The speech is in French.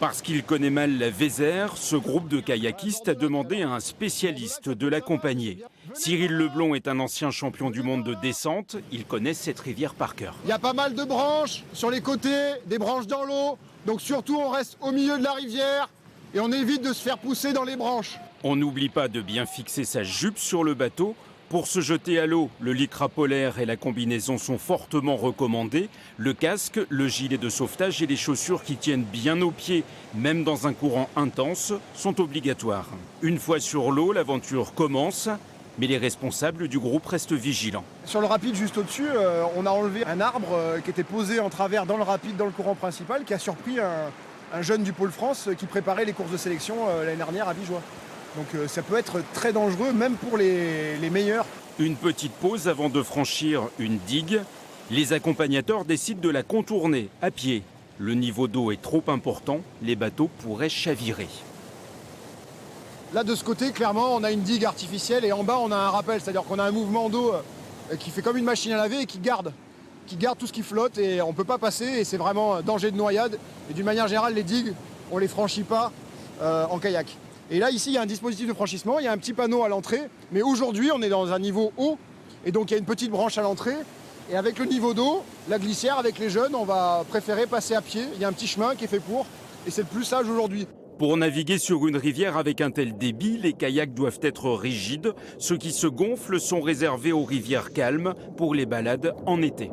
Parce qu'il connaît mal la Vézère, ce groupe de kayakistes a demandé à un spécialiste de l'accompagner. Cyril Leblond est un ancien champion du monde de descente. Il connaît cette rivière par cœur. Il y a pas mal de branches sur les côtés, des branches dans l'eau. Donc surtout, on reste au milieu de la rivière et on évite de se faire pousser dans les branches. On n'oublie pas de bien fixer sa jupe sur le bateau. Pour se jeter à l'eau, le lycra polaire et la combinaison sont fortement recommandés. Le casque, le gilet de sauvetage et les chaussures qui tiennent bien aux pieds, même dans un courant intense, sont obligatoires. Une fois sur l'eau, l'aventure commence, mais les responsables du groupe restent vigilants. Sur le rapide juste au-dessus, on a enlevé un arbre qui était posé en travers dans le rapide, dans le courant principal, qui a surpris un jeune du Pôle France qui préparait les courses de sélection l'année dernière à Vigeois. Donc ça peut être très dangereux, même pour les meilleurs. Une petite pause avant de franchir une digue. Les accompagnateurs décident de la contourner à pied. Le niveau d'eau est trop important, les bateaux pourraient chavirer. Là, de ce côté, clairement, on a une digue artificielle et en bas, on a un rappel. C'est-à-dire qu'on a un mouvement d'eau qui fait comme une machine à laver et qui garde tout ce qui flotte et on ne peut pas passer. Et c'est vraiment danger de noyade. Et d'une manière générale, les digues, on ne les franchit pas en kayak. Et là, ici, il y a un dispositif de franchissement, il y a un petit panneau à l'entrée. Mais aujourd'hui, on est dans un niveau haut. Et donc, il y a une petite branche à l'entrée. Et avec le niveau d'eau, la glissière, avec les jeunes, on va préférer passer à pied. Il y a un petit chemin qui est fait pour. Et c'est le plus sage aujourd'hui. Pour naviguer sur une rivière avec un tel débit, les kayaks doivent être rigides. Ceux qui se gonflent sont réservés aux rivières calmes pour les balades en été.